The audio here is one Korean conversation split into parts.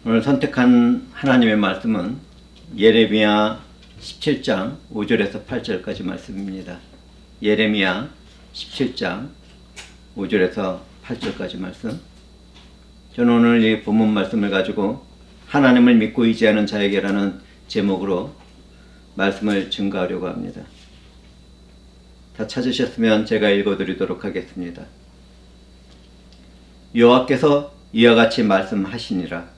오늘 선택한 하나님의 말씀은 예레미야 17장 5절에서 8절까지 말씀입니다. 예레미야 17장 5절에서 8절까지 말씀. 저는 오늘 이 본문 말씀을 가지고 하나님을 믿고 의지하는 자에게라는 제목으로 말씀을 증거하려고 합니다. 다 찾으셨으면 제가 읽어드리도록 하겠습니다. 여호와께서 이와 같이 말씀하시니라.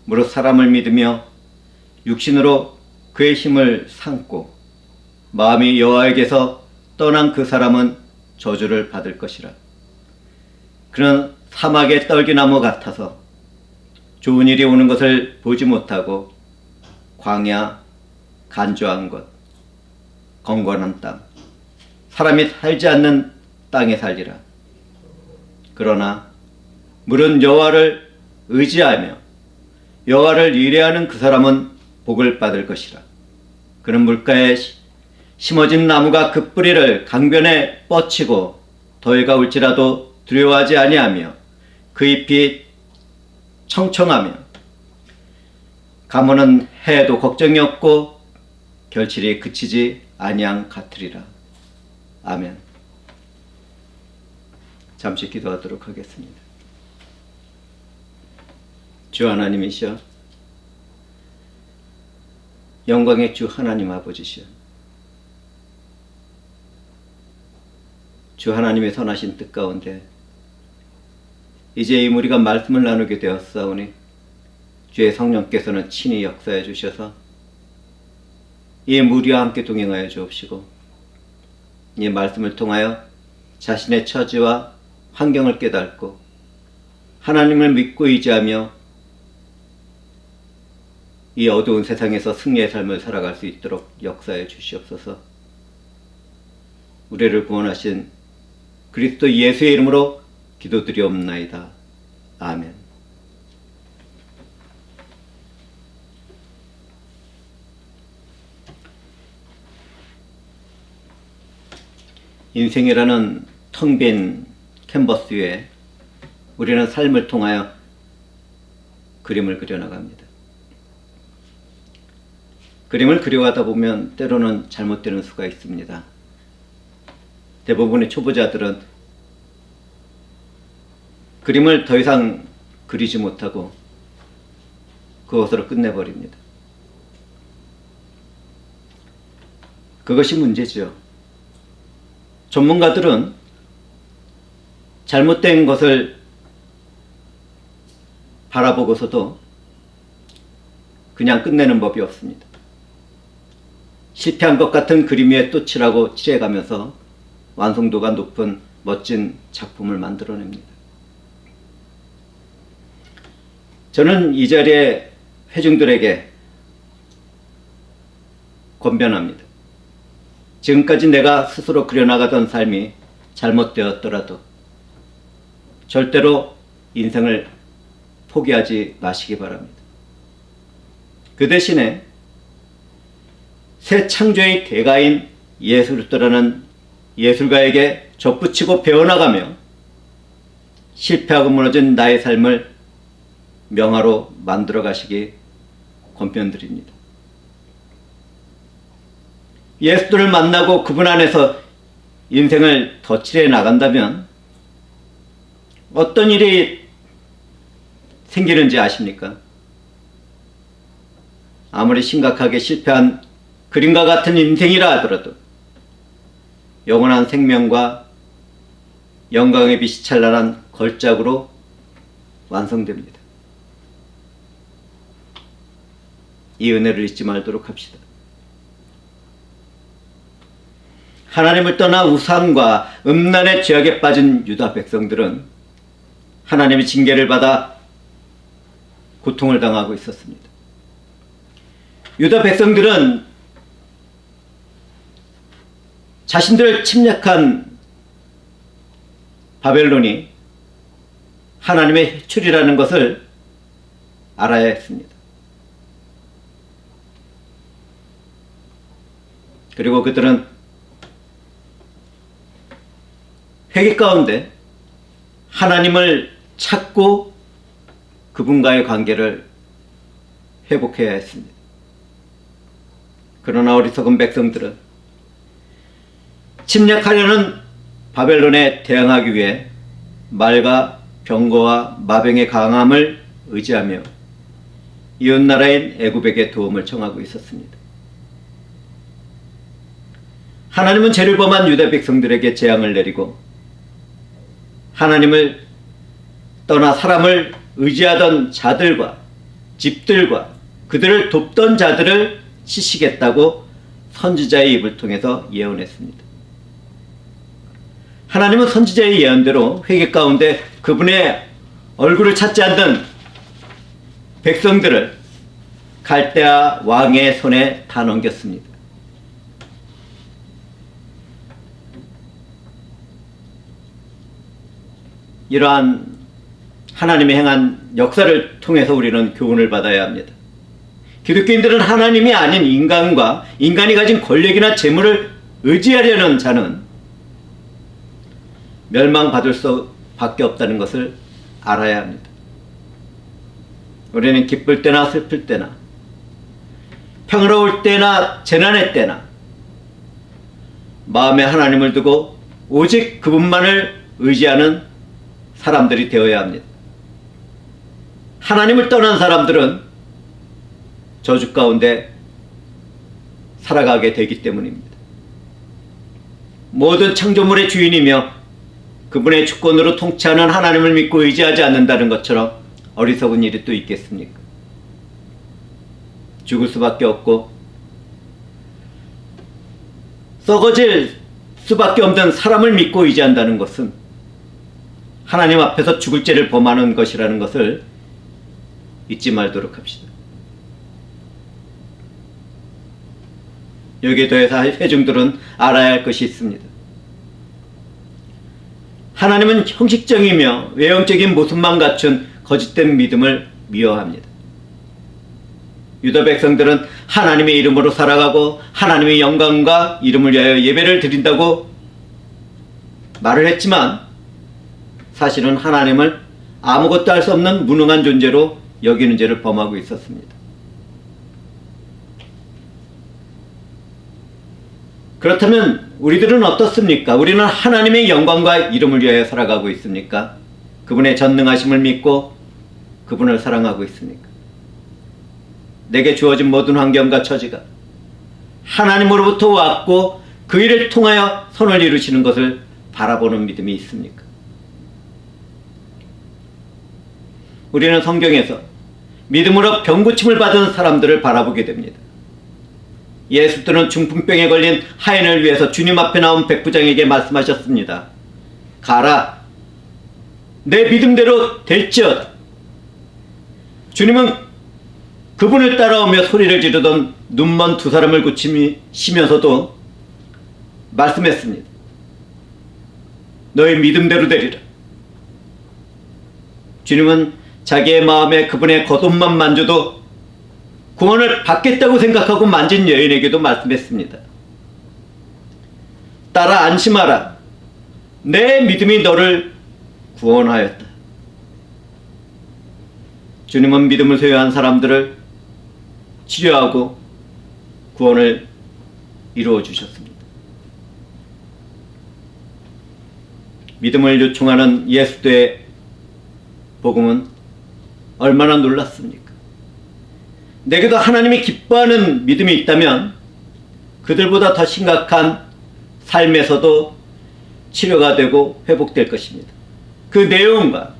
무릇 사람을 믿으며 육신으로 그의 힘을 삼고 마음이 여호와에게서 떠난 그 사람은 저주를 받을 것이라. 그는 사막의 떨기나무 같아서 좋은 일이 오는 것을 보지 못하고 광야, 간조한 것, 건건한 땅, 사람이 살지 않는 땅에 살리라. 그러나 물은 여호와를 의지하며 여호와를 의뢰하는 그 사람은 복을 받을 것이라. 그는 물가에 심어진 나무가 그 뿌리를 강변에 뻗치고 더위가 올지라도 두려워하지 아니하며 그 잎이 청청하며 가무는 해에도 걱정이 없고 결실이 그치지 아니한 같으리라. 아멘. 잠시 기도하도록 하겠습니다. 주 하나님이시여, 영광의 주 하나님 아버지시여, 주 하나님의 선하신 뜻 가운데 이제 이 우리가 말씀을 나누게 되었사오니 주의 성령께서는 친히 역사해 주셔서 이 무리와 함께 동행하여 주옵시고 이 말씀을 통하여 자신의 처지와 환경을 깨닫고 하나님을 믿고 의지하며 이 어두운 세상에서 승리의 삶을 살아갈 수 있도록 역사해 주시옵소서. 우리를 구원하신 그리스도 예수의 이름으로 기도드리옵나이다. 아멘. 인생이라는 텅 빈 캔버스 위에 우리는 삶을 통하여 그림을 그려나갑니다. 그림을 그려가다 보면 때로는 잘못되는 수가 있습니다. 대부분의 초보자들은 그림을 더 이상 그리지 못하고 그것으로 끝내버립니다. 그것이 문제죠. 전문가들은 잘못된 것을 바라보고서도 그냥 끝내는 법이 없습니다. 실패한 것 같은 그림 위에 또 칠하고 칠해가면서 완성도가 높은 멋진 작품을 만들어냅니다. 저는 이 자리에 회중들에게 권변합니다. 지금까지 내가 스스로 그려나가던 삶이 잘못되었더라도 절대로 인생을 포기하지 마시기 바랍니다. 그 대신에 새 창조의 대가인 예술도라는 예술가에게 접붙이고 배워나가며 실패하고 무너진 나의 삶을 명화로 만들어 가시기 권면드립니다. 예수들을 만나고 그분 안에서 인생을 더 칠해 나간다면 어떤 일이 생기는지 아십니까? 아무리 심각하게 실패한 그림과 같은 인생이라 하더라도 영원한 생명과 영광의 빛이 찬란한 걸작으로 완성됩니다. 이 은혜를 잊지 말도록 합시다. 하나님을 떠나 우상과 음란의 죄악에 빠진 유다 백성들은 하나님의 징계를 받아 고통을 당하고 있었습니다. 유다 백성들은 자신들을 침략한 바벨론이 하나님의 해출이라는 것을 알아야 했습니다. 그리고 그들은 회개 가운데 하나님을 찾고 그분과의 관계를 회복해야 했습니다. 그러나 어리석은 백성들은 침략하려는 바벨론에 대항하기 위해 말과 병거와 마병의 강함을 의지하며 이웃나라인 애굽에게 도움을 청하고 있었습니다. 하나님은 죄를 범한 유다 백성들에게 재앙을 내리고 하나님을 떠나 사람을 의지하던 자들과 집들과 그들을 돕던 자들을 치시겠다고 선지자의 입을 통해서 예언했습니다. 하나님은 선지자의 예언대로 회개 가운데 그분의 얼굴을 찾지 않는 백성들을 갈대아 왕의 손에 다 넘겼습니다. 이러한 하나님의 행한 역사를 통해서 우리는 교훈을 받아야 합니다. 기독교인들은 하나님이 아닌 인간과 인간이 가진 권력이나 재물을 의지하려는 자는 멸망받을 수밖에 없다는 것을 알아야 합니다. 우리는 기쁠 때나 슬플 때나 평화로울 때나 재난의 때나 마음에 하나님을 두고 오직 그분만을 의지하는 사람들이 되어야 합니다. 하나님을 떠난 사람들은 저주 가운데 살아가게 되기 때문입니다. 모든 창조물의 주인이며 그분의 주권으로 통치하는 하나님을 믿고 의지하지 않는다는 것처럼 어리석은 일이 또 있겠습니까? 죽을 수밖에 없고 썩어질 수밖에 없는 사람을 믿고 의지한다는 것은 하나님 앞에서 죽을 죄를 범하는 것이라는 것을 잊지 말도록 합시다. 여기에 더해서 회중들은 알아야 할 것이 있습니다. 하나님은 형식적이며 외형적인 모습만 갖춘 거짓된 믿음을 미워합니다. 유다 백성들은 하나님의 이름으로 살아가고 하나님의 영광과 이름을 위하여 예배를 드린다고 말을 했지만 사실은 하나님을 아무것도 할 수 없는 무능한 존재로 여기는 죄를 범하고 있었습니다. 그렇다면 우리들은 어떻습니까? 우리는 하나님의 영광과 이름을 위하여 살아가고 있습니까? 그분의 전능하심을 믿고 그분을 사랑하고 있습니까? 내게 주어진 모든 환경과 처지가 하나님으로부터 왔고 그 일을 통하여 선을 이루시는 것을 바라보는 믿음이 있습니까? 우리는 성경에서 믿음으로 병고침을 받은 사람들을 바라보게 됩니다. 예수님은 중풍병에 걸린 하인을 위해서 주님 앞에 나온 백부장에게 말씀하셨습니다. 가라, 내 믿음대로 될지어다. 주님은 그분을 따라오며 소리를 지르던 눈먼 두 사람을 고치시면서도 말씀했습니다. 너의 믿음대로 되리라. 주님은 자기의 마음에 그분의 겉옷만 만져도 구원을 받겠다고 생각하고 만진 여인에게도 말씀했습니다. 따라 안심하라. 내 믿음이 너를 구원하였다. 주님은 믿음을 소유한 사람들을 치료하고 구원을 이루어 주셨습니다. 믿음을 요청하는 예수의 복음은 얼마나 놀랐습니까? 내게도 하나님이 기뻐하는 믿음이 있다면 그들보다 더 심각한 삶에서도 치료가 되고 회복될 것입니다. 그 내용과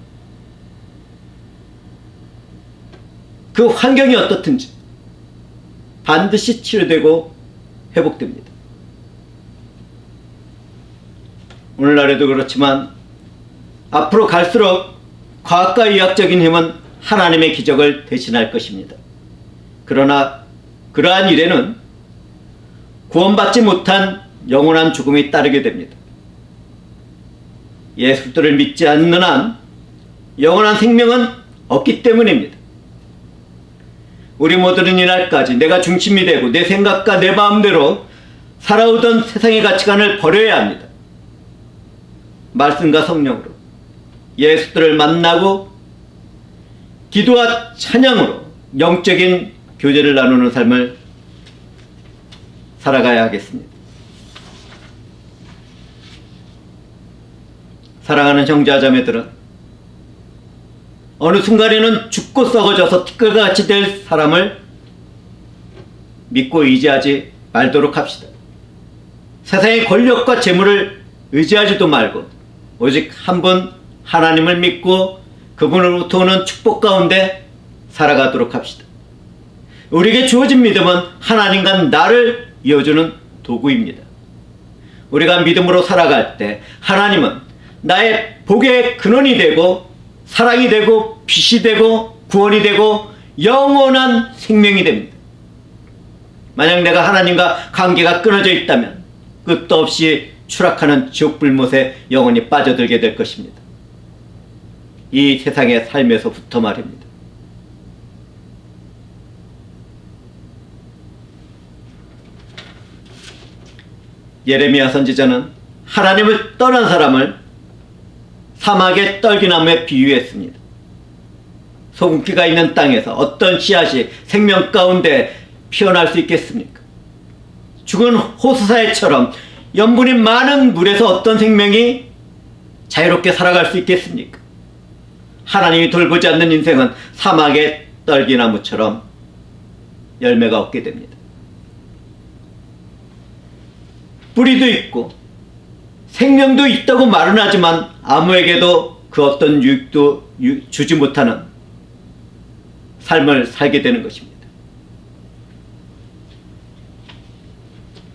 그 환경이 어떻든지 반드시 치료되고 회복됩니다. 오늘날에도 그렇지만 앞으로 갈수록 과학과 의학적인 힘은 하나님의 기적을 대신할 것입니다. 그러나 그러한 일에는 구원받지 못한 영원한 죽음이 따르게 됩니다. 예수를 믿지 않는 한 영원한 생명은 없기 때문입니다. 우리 모두는 이날까지 내가 중심이 되고 내 생각과 내 마음대로 살아오던 세상의 가치관을 버려야 합니다. 말씀과 성령으로 예수들을 만나고 기도와 찬양으로 영적인 교제를 나누는 삶을 살아가야 하겠습니다. 사랑하는 형제와 자매들은 어느 순간에는 죽고 썩어져서 티끌같이 될 사람을 믿고 의지하지 말도록 합시다. 세상의 권력과 재물을 의지하지도 말고 오직 한 분 하나님을 믿고 그분으로부터 오는 축복 가운데 살아가도록 합시다. 우리에게 주어진 믿음은 하나님과 나를 이어주는 도구입니다. 우리가 믿음으로 살아갈 때 하나님은 나의 복의 근원이 되고 사랑이 되고 빛이 되고 구원이 되고 영원한 생명이 됩니다. 만약 내가 하나님과 관계가 끊어져 있다면 끝도 없이 추락하는 지옥 불못에 영원히 빠져들게 될 것입니다. 이 세상의 삶에서부터 말입니다. 예레미야 선지자는 하나님을 떠난 사람을 사막의 떨기나무에 비유했습니다. 소금기가 있는 땅에서 어떤 씨앗이 생명 가운데 피어날 수 있겠습니까? 죽은 호수사애처럼 염분이 많은 물에서 어떤 생명이 자유롭게 살아갈 수 있겠습니까? 하나님이 돌보지 않는 인생은 사막의 떨기나무처럼 열매가 없게 됩니다. 뿌리도 있고 생명도 있다고 말은 하지만 아무에게도 그 어떤 유익도 주지 못하는 삶을 살게 되는 것입니다.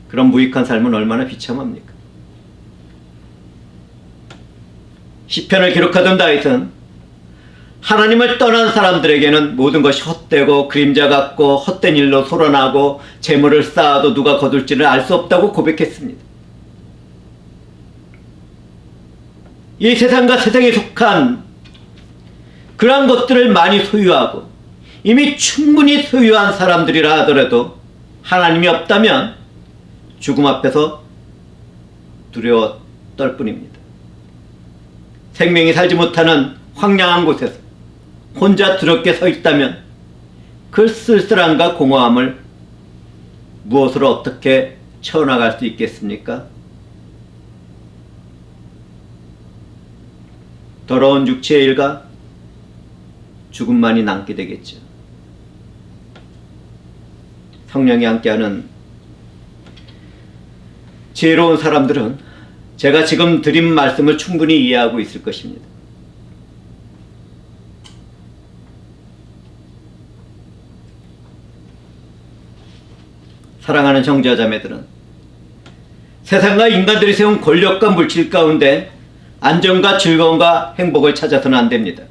그런 무익한 삶은 얼마나 비참합니까? 시편을 기록하던 다윗은 하나님을 떠난 사람들에게는 모든 것이 헛되고 그림자 같고 헛된 일로 소란하고 재물을 쌓아도 누가 거둘지를 알 수 없다고 고백했습니다. 이 세상과 세상에 속한 그러한 것들을 많이 소유하고 이미 충분히 소유한 사람들이라 하더라도 하나님이 없다면 죽음 앞에서 두려워 떨 뿐입니다. 생명이 살지 못하는 황량한 곳에서 혼자 두렵게 서 있다면 그 쓸쓸함과 공허함을 무엇으로 어떻게 채워나갈 수 있겠습니까? 더러운 육체의 일과 죽음만이 남게 되겠죠. 성령이 함께하는 지혜로운 사람들은 제가 지금 드린 말씀을 충분히 이해하고 있을 것입니다. 사랑하는 형제와 자매들은 세상과 인간들이 세운 권력과 물질 가운데 안정과 즐거움과 행복을 찾아서는 안 됩니다.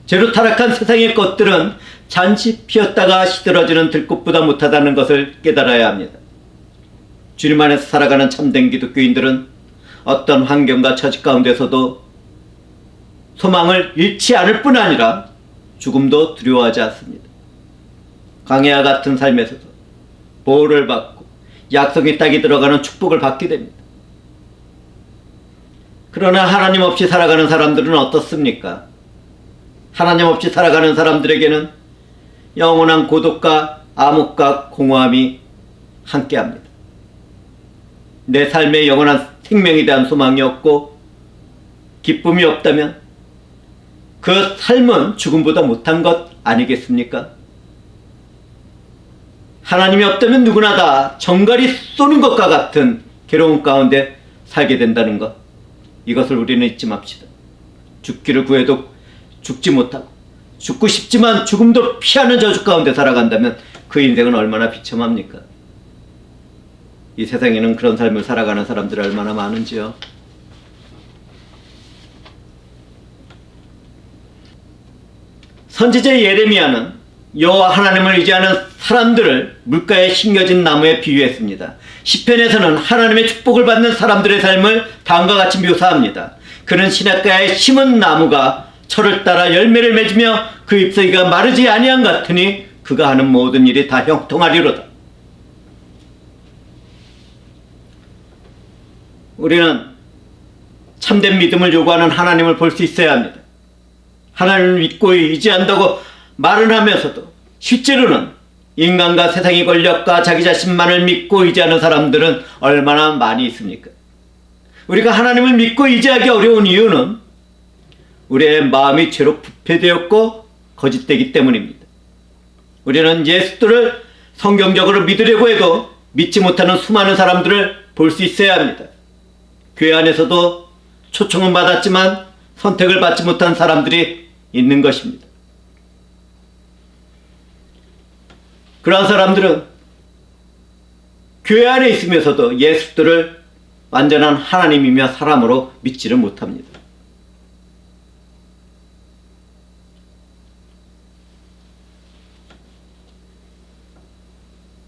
죄로 타락한 세상의 것들은 잠시 피었다가 시들어지는 들꽃보다 못하다는 것을 깨달아야 합니다. 주님 안에서 살아가는 참된 기독교인들은 어떤 환경과 처지 가운데서도 소망을 잃지 않을 뿐 아니라 죽음도 두려워하지 않습니다. 광야와 같은 삶에서도 보호를 받고 약속의 땅에 들어가는 축복을 받게 됩니다. 그러나 하나님 없이 살아가는 사람들은 어떻습니까? 하나님 없이 살아가는 사람들에게는 영원한 고독과 암흑과 공허함이 함께합니다. 내 삶에 영원한 생명에 대한 소망이 없고 기쁨이 없다면 그 삶은 죽음보다 못한 것 아니겠습니까? 하나님이 없다면 누구나 다 정갈이 쏘는 것과 같은 괴로움 가운데 살게 된다는 것, 이것을 우리는 잊지 맙시다. 죽기를 구해도 죽지 못하고 죽고 싶지만 죽음도 피하는 저주 가운데 살아간다면 그 인생은 얼마나 비참합니까? 이 세상에는 그런 삶을 살아가는 사람들이 얼마나 많은지요. 선지자 예레미야는 여호와 하나님을 의지하는 사람들을 물가에 심겨진 나무에 비유했습니다. 시편에서는 하나님의 축복을 받는 사람들의 삶을 다음과 같이 묘사합니다. 그는 시냇가에 심은 나무가 철을 따라 열매를 맺으며 그 잎사귀가 마르지 아니함 같으니 그가 하는 모든 일이 다 형통하리로다. 우리는 참된 믿음을 요구하는 하나님을 볼 수 있어야 합니다. 하나님을 믿고 의지한다고 말은 하면서도 실제로는 인간과 세상의 권력과 자기 자신만을 믿고 의지하는 사람들은 얼마나 많이 있습니까? 우리가 하나님을 믿고 의지하기 어려운 이유는 우리의 마음이 죄로 부패되었고 거짓되기 때문입니다. 우리는 예수들을 성경적으로 믿으려고 해도 믿지 못하는 수많은 사람들을 볼 수 있어야 합니다. 교회 안에서도 초청은 받았지만 선택을 받지 못한 사람들이 있는 것입니다. 그러한 사람들은 교회 안에 있으면서도 예수들을 완전한 하나님이며 사람으로 믿지를 못합니다.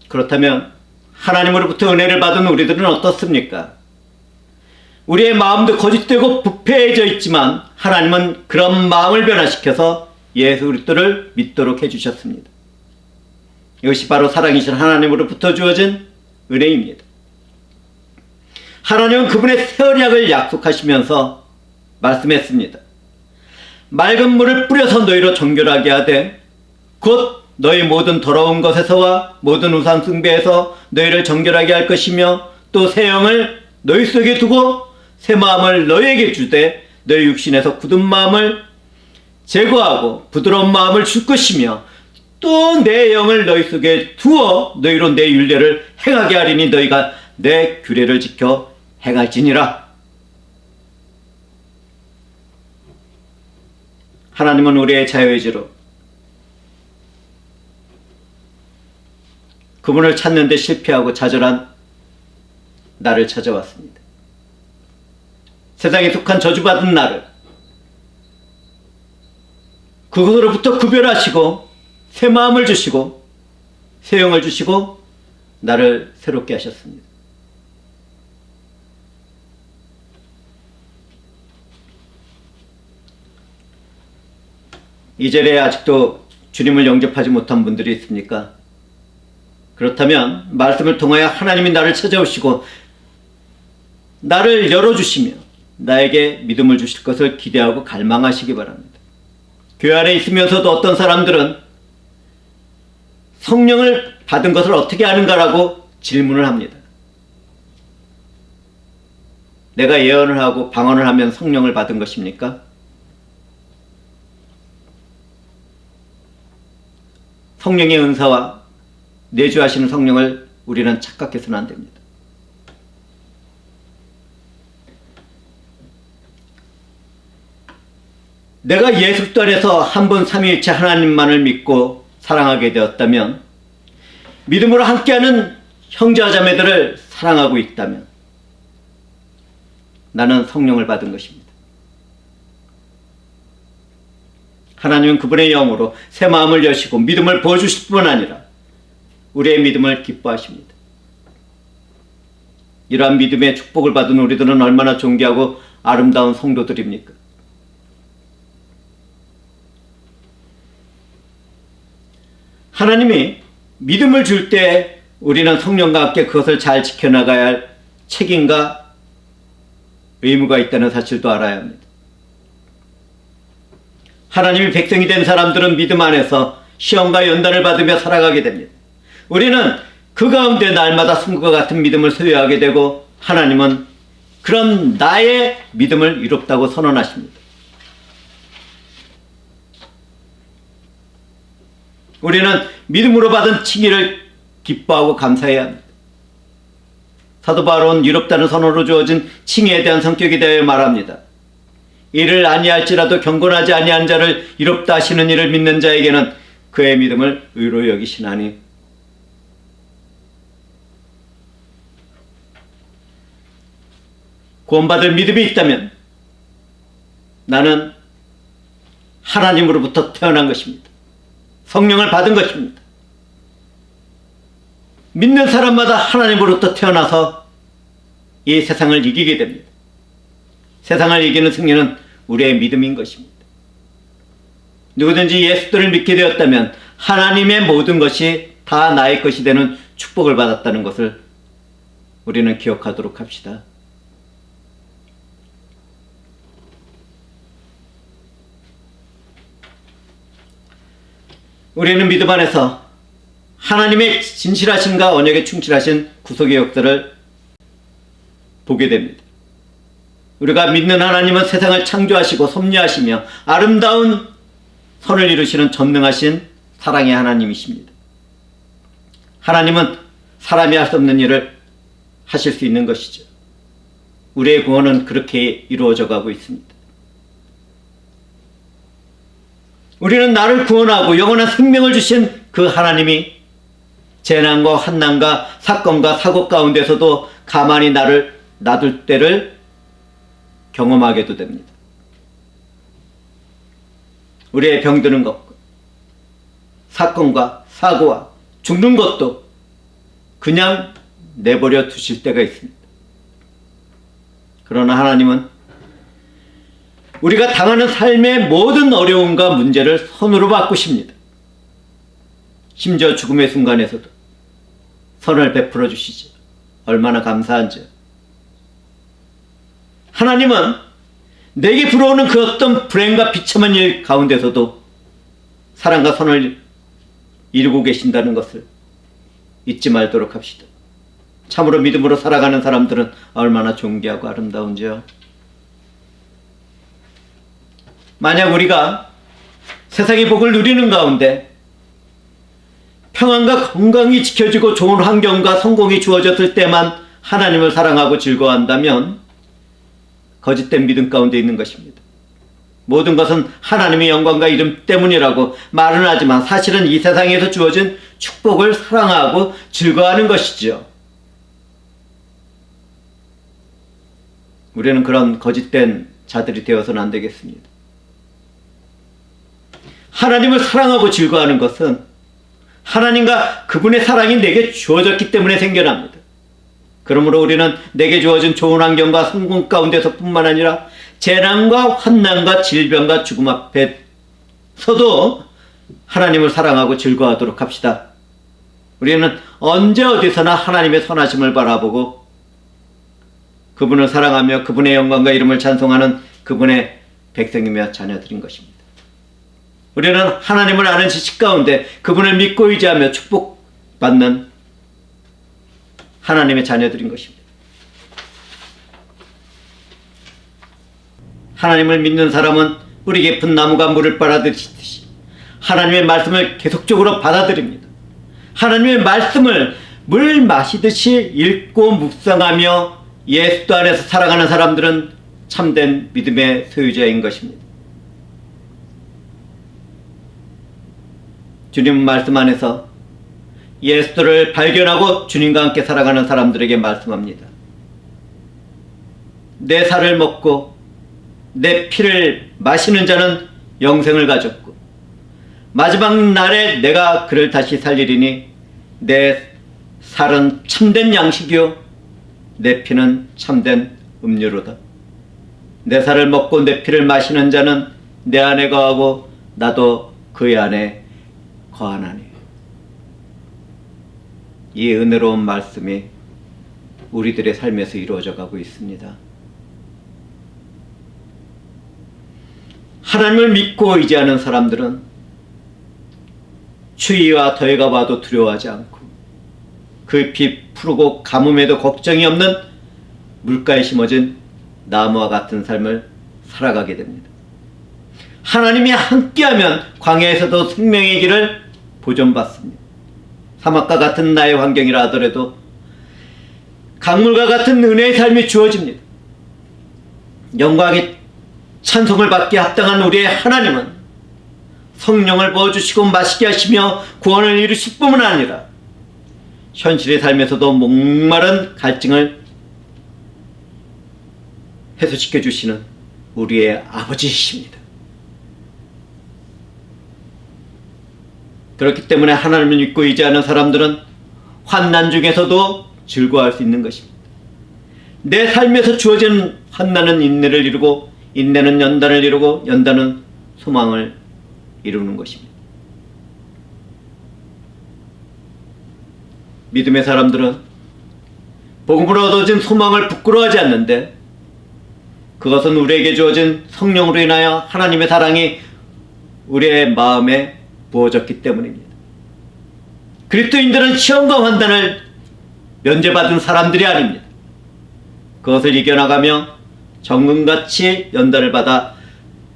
그렇다면 하나님으로부터 은혜를 받은 우리들은 어떻습니까? 우리의 마음도 거짓되고 부패해져 있지만 하나님은 그런 마음을 변화시켜서 예수 그리스도를 믿도록 해주셨습니다. 이것이 바로 사랑이신 하나님으로부터 주어진 은혜입니다. 하나님은 그분의 새 언약을 약속하시면서 말씀했습니다. 맑은 물을 뿌려서 너희로 정결하게 하되 곧 너희 모든 더러운 것에서와 모든 우상 숭배에서 너희를 정결하게 할 것이며 또 새 영을 너희 속에 두고 새 마음을 너희에게 주되 너희 육신에서 굳은 마음을 제거하고 부드러운 마음을 줄 것이며 또 내 영을 너희 속에 두어 너희로 내 율례를 행하게 하리니 너희가 내 규례를 지켜 행할지니라. 하나님은 우리의 자유의지로 그분을 찾는 데 실패하고 좌절한 나를 찾아왔습니다. 세상에 속한 저주받은 나를 그것으로부터 구별하시고 새 마음을 주시고 새 영을 주시고 나를 새롭게 하셨습니다. 이 자리에 아직도 주님을 영접하지 못한 분들이 있습니까? 그렇다면 말씀을 통하여 하나님이 나를 찾아오시고 나를 열어주시며 나에게 믿음을 주실 것을 기대하고 갈망하시기 바랍니다. 교회 안에 있으면서도 어떤 사람들은 성령을 받은 것을 어떻게 아는가라고 질문을 합니다. 내가 예언을 하고 방언을 하면 성령을 받은 것입니까? 성령의 은사와 내주하시는 성령을 우리는 착각해서는 안 됩니다. 내가 예수 그리스도 안에서 한 분 삼위일체 하나님만을 믿고 사랑하게 되었다면, 믿음으로 함께하는 형제와 자매들을 사랑하고 있다면 나는 성령을 받은 것입니다. 하나님은 그분의 영으로 새 마음을 여시고 믿음을 부어주실 뿐 아니라 우리의 믿음을 기뻐하십니다. 이러한 믿음의 축복을 받은 우리들은 얼마나 존귀하고 아름다운 성도들입니까? 하나님이 믿음을 줄 때 우리는 성령과 함께 그것을 잘 지켜나가야 할 책임과 의무가 있다는 사실도 알아야 합니다. 하나님이 백성이 된 사람들은 믿음 안에서 시험과 연단을 받으며 살아가게 됩니다. 우리는 그 가운데 날마다 승부가 같은 믿음을 소유하게 되고 하나님은 그런 나의 믿음을 이롭다고 선언하십니다. 우리는 믿음으로 받은 칭의를 기뻐하고 감사해야 합니다. 사도 바울은 이롭다는 선언으로 주어진 칭의에 대한 성격에 대하여 말합니다. 이를 아니할지라도 경건하지 아니한 자를 이롭다 하시는 이를 믿는 자에게는 그의 믿음을 의로 여기시나니. 구원받을 믿음이 있다면 나는 하나님으로부터 태어난 것입니다. 성령을 받은 것입니다. 믿는 사람마다 하나님으로부터 태어나서 이 세상을 이기게 됩니다. 세상을 이기는 승리는 우리의 믿음인 것입니다. 누구든지 예수를 믿게 되었다면 하나님의 모든 것이 다 나의 것이 되는 축복을 받았다는 것을 우리는 기억하도록 합시다. 우리는 믿음 안에서 하나님의 진실하심과 언약에 충실하신 구속의 역사를 보게 됩니다. 우리가 믿는 하나님은 세상을 창조하시고 섭리하시며 아름다운 선을 이루시는 전능하신 사랑의 하나님이십니다. 하나님은 사람이 할 수 없는 일을 하실 수 있는 것이죠. 우리의 구원은 그렇게 이루어져 가고 있습니다. 우리는 나를 구원하고 영원한 생명을 주신 그 하나님이 재난과 환난과 사건과 사고 가운데서도 가만히 나를 놔둘 때를 경험하게도 됩니다. 우리의 병드는 것과 사건과 사고와 죽는 것도 그냥 내버려 두실 때가 있습니다. 그러나 하나님은 우리가 당하는 삶의 모든 어려움과 문제를 선으로 바꾸십니다. 심지어 죽음의 순간에서도 선을 베풀어 주시지. 얼마나 감사한지요. 하나님은 내게 불어오는 그 어떤 불행과 비참한 일 가운데서도 사랑과 선을 이루고 계신다는 것을 잊지 말도록 합시다. 참으로 믿음으로 살아가는 사람들은 얼마나 존귀하고 아름다운지요. 만약 우리가 세상의 복을 누리는 가운데 평안과 건강이 지켜지고 좋은 환경과 성공이 주어졌을 때만 하나님을 사랑하고 즐거워한다면 거짓된 믿음 가운데 있는 것입니다. 모든 것은 하나님의 영광과 이름 때문이라고 말은 하지만 사실은 이 세상에서 주어진 축복을 사랑하고 즐거워하는 것이죠. 우리는 그런 거짓된 자들이 되어서는 안 되겠습니다. 하나님을 사랑하고 즐거워하는 것은 하나님과 그분의 사랑이 내게 주어졌기 때문에 생겨납니다. 그러므로 우리는 내게 주어진 좋은 환경과 성공 가운데서 뿐만 아니라 재난과 환난과 질병과 죽음 앞에서도 하나님을 사랑하고 즐거워하도록 합시다. 우리는 언제 어디서나 하나님의 선하심을 바라보고 그분을 사랑하며 그분의 영광과 이름을 찬송하는 그분의 백성이며 자녀들인 것입니다. 우리는 하나님을 아는 지식 가운데 그분을 믿고 의지하며 축복받는 하나님의 자녀들인 것입니다. 하나님을 믿는 사람은 뿌리 깊은 나무가 물을 빨아들이듯이 하나님의 말씀을 계속적으로 받아들입니다. 하나님의 말씀을 물 마시듯이 읽고 묵상하며 예수 안에서 살아가는 사람들은 참된 믿음의 소유자인 것입니다. 주님 말씀 안에서 예수를 발견하고 주님과 함께 살아가는 사람들에게 말씀합니다. 내 살을 먹고 내 피를 마시는 자는 영생을 가졌고 마지막 날에 내가 그를 다시 살리리니 내 살은 참된 양식이요 내 피는 참된 음료로다. 내 살을 먹고 내 피를 마시는 자는 내 안에 거하고 나도 그의 안에 거하나니. 이 은혜로운 말씀이 우리들의 삶에서 이루어져 가고 있습니다. 하나님을 믿고 의지하는 사람들은 추위와 더위가 와도 두려워하지 않고 그 비 푸르고 가뭄에도 걱정이 없는 물가에 심어진 나무와 같은 삶을 살아가게 됩니다. 하나님이 함께하면 광야에서도 생명의 길을 보존받습니다. 사막과 같은 나의 환경이라 하더라도 강물과 같은 은혜의 삶이 주어집니다. 영광의 찬송을 받기에 합당한 우리의 하나님은 성령을 부어주시고 마시게 하시며 구원을 이루실 뿐만 아니라 현실의 삶에서도 목마른 갈증을 해소시켜 주시는 우리의 아버지이십니다. 그렇기 때문에 하나님을 믿고 의지하는 사람들은 환난 중에서도 즐거워할 수 있는 것입니다. 내 삶에서 주어진 환난은 인내를 이루고 인내는 연단을 이루고 연단은 소망을 이루는 것입니다. 믿음의 사람들은 복음으로 얻어진 소망을 부끄러워하지 않는데 그것은 우리에게 주어진 성령으로 인하여 하나님의 사랑이 우리의 마음에 부어졌기 때문입니다. 그리스도인들은 시험과 환난을 면제받은 사람들이 아닙니다. 그것을 이겨나가며 정금같이 연단을 받아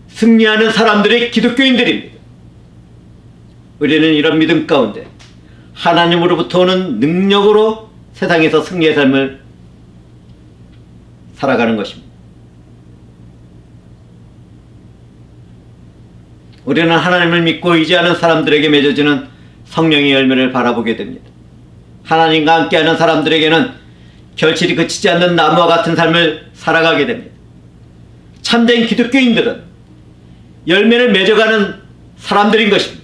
승리하는 사람들이 기독교인들입니다. 우리는 이런 믿음 가운데 하나님으로부터 오는 능력으로 세상에서 승리의 삶을 살아가는 것입니다. 우리는 하나님을 믿고 의지하는 사람들에게 맺어지는 성령의 열매를 바라보게 됩니다. 하나님과 함께하는 사람들에게는 결실이 그치지 않는 나무와 같은 삶을 살아가게 됩니다. 참된 기독교인들은 열매를 맺어가는 사람들인 것입니다.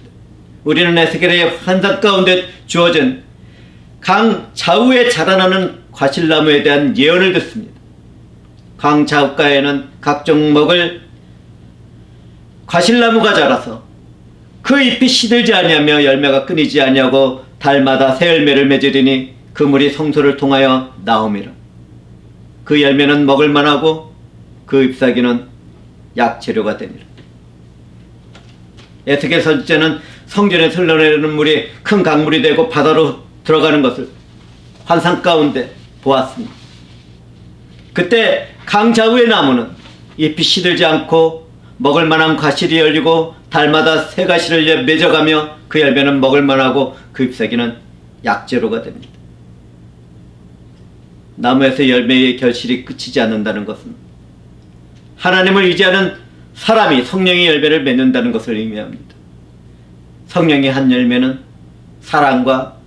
우리는 에스겔의 환상 가운데 주어진 강 좌우에 자라나는 과실나무에 대한 예언을 듣습니다. 강 좌우가에는 각종 먹을 과실나무가 자라서 그 잎이 시들지 아니하며 열매가 끊이지 아니하고 달마다 새 열매를 맺으리니 그 물이 성소를 통하여 나옴이라. 그 열매는 먹을 만하고 그 잎사귀는 약재료가 되니라. 에스겔 선지자는 성전에서 흘러내리는 물이 큰 강물이 되고 바다로 들어가는 것을 환상 가운데 보았습니다. 그때 강 좌우의 나무는 잎이 시들지 않고 먹을 만한 과실이 열리고 달마다 새 가시를 맺어가며 그 열매는 먹을 만하고 그 잎사귀는 약재료가 됩니다. 나무에서 열매의 결실이 그치지 않는다는 것은 하나님을 의지하는 사람이 성령의 열매를 맺는다는 것을 의미합니다. 성령의 한 열매는 사랑과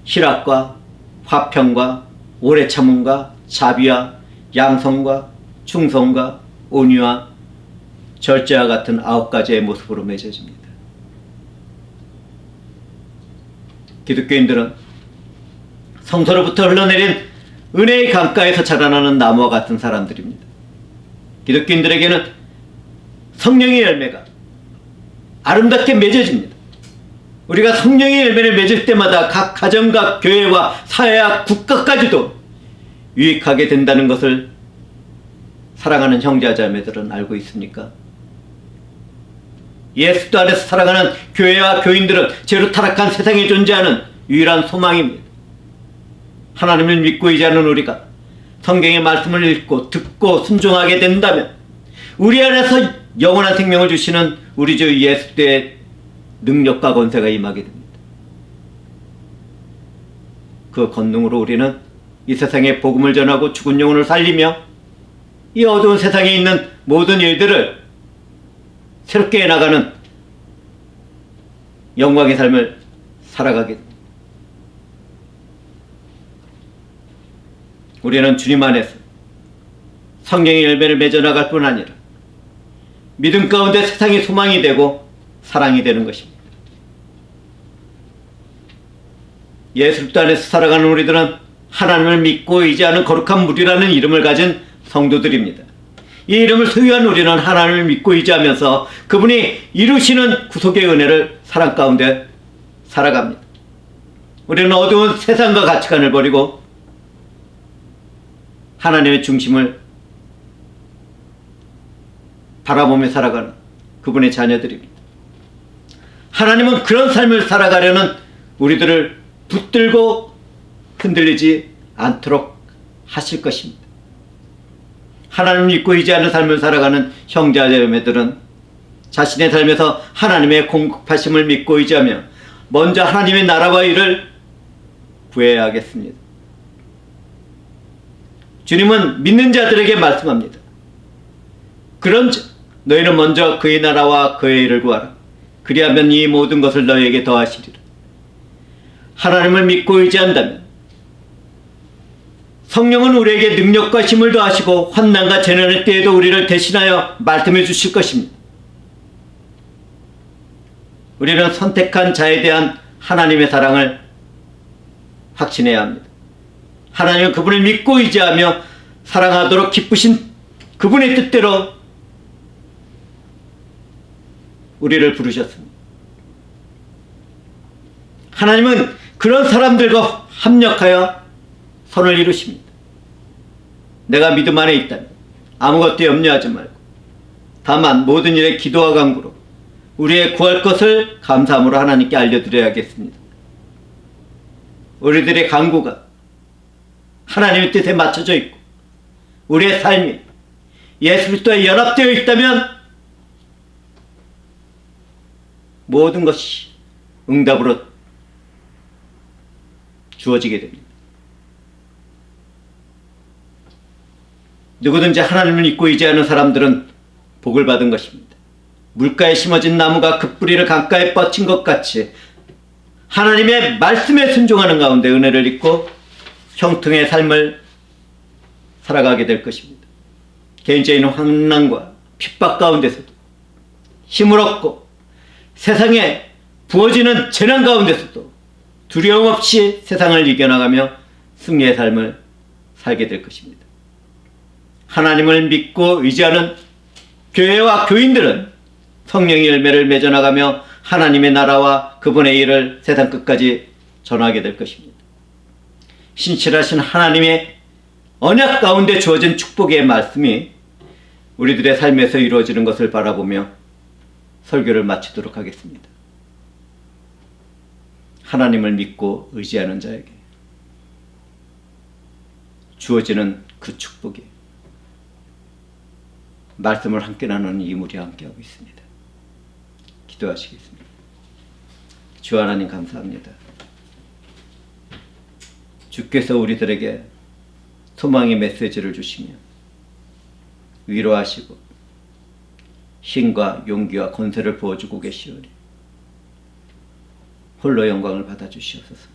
희락과 화평과 오래 참음과 자비와 양성과 충성과 온유와 절제와 같은 9가지의 모습으로 맺어집니다. 기독교인들은 성소로부터 흘러내린 은혜의 강가에서 자라나는 나무와 같은 사람들입니다. 기독교인들에게는 성령의 열매가 아름답게 맺어집니다. 우리가 성령의 열매를 맺을 때마다 각 가정과 교회와 사회와 국가까지도 유익하게 된다는 것을 사랑하는 형제자매들은 알고 있습니까? 예수 안에서 살아가는 교회와 교인들은 죄로 타락한 세상에 존재하는 유일한 소망입니다. 하나님을 믿고 의지하는 우리가 성경의 말씀을 읽고 듣고 순종하게 된다면 우리 안에서 영원한 생명을 주시는 우리 주 예수의 능력과 권세가 임하게 됩니다. 그 권능으로 우리는 이 세상에 복음을 전하고 죽은 영혼을 살리며 이 어두운 세상에 있는 모든 일들을 새롭게 해나가는 영광의 삶을 살아가게 됩니다. 우리는 주님 안에서 성령의 열매를 맺어나갈 뿐 아니라 믿음 가운데 세상의 소망이 되고 사랑이 되는 것입니다. 예수 그리스도 안에서 살아가는 우리들은 하나님을 믿고 의지하는 거룩한 무리라는 이름을 가진 성도들입니다. 이 이름을 소유한 우리는 하나님을 믿고 의지하면서 그분이 이루시는 구속의 은혜를 사랑 가운데 살아갑니다. 우리는 어두운 세상과 가치관을 버리고 하나님의 중심을 바라보며 살아가는 그분의 자녀들입니다. 하나님은 그런 삶을 살아가려는 우리들을 붙들고 흔들리지 않도록 하실 것입니다. 하나님을 믿고 의지하는 삶을 살아가는 형제자매들은 자신의 삶에서 하나님의 공급하심을 믿고 의지하며 먼저 하나님의 나라와 일을 구해야 하겠습니다. 주님은 믿는 자들에게 말씀합니다. 그런즉 너희는 먼저 그의 나라와 그의 일을 구하라. 그리하면 이 모든 것을 너희에게 더하시리라. 하나님을 믿고 의지한다면 성령은 우리에게 능력과 힘을 더하시고 환난과 재난의 때에도 우리를 대신하여 말씀해 주실 것입니다. 우리는 선택한 자에 대한 하나님의 사랑을 확신해야 합니다. 하나님은 그분을 믿고 의지하며 사랑하도록 기쁘신 그분의 뜻대로 우리를 부르셨습니다. 하나님은 그런 사람들과 합력하여 선을 이루십니다. 내가 믿음 안에 있다면 아무것도 염려하지 말고 다만 모든 일에 기도와 간구로 우리의 구할 것을 감사함으로 하나님께 알려드려야겠습니다. 우리들의 간구가 하나님의 뜻에 맞춰져 있고 우리의 삶이 예수 그리스도에 연합되어 있다면 모든 것이 응답으로 주어지게 됩니다. 누구든지 하나님을 믿고 의지하는 사람들은 복을 받은 것입니다. 물가에 심어진 나무가 그 뿌리를 강가에 뻗친 것 같이 하나님의 말씀에 순종하는 가운데 은혜를 입고 형통의 삶을 살아가게 될 것입니다. 개인적인 환난과 핍박 가운데서도 힘을 얻고 세상에 부어지는 재난 가운데서도 두려움 없이 세상을 이겨나가며 승리의 삶을 살게 될 것입니다. 하나님을 믿고 의지하는 교회와 교인들은 성령의 열매를 맺어나가며 하나님의 나라와 그분의 일을 세상 끝까지 전하게 될 것입니다. 신실하신 하나님의 언약 가운데 주어진 축복의 말씀이 우리들의 삶에서 이루어지는 것을 바라보며 설교를 마치도록 하겠습니다. 하나님을 믿고 의지하는 자에게 주어지는 그 축복이 말씀을 함께 나누는 이물이 함께하고 있습니다. 기도하시겠습니다. 주 하나님 감사합니다. 주께서 우리들에게 소망의 메시지를 주시며 위로하시고 힘과 용기와 권세를 부어주고 계시오니 홀로 영광을 받아주시옵소서.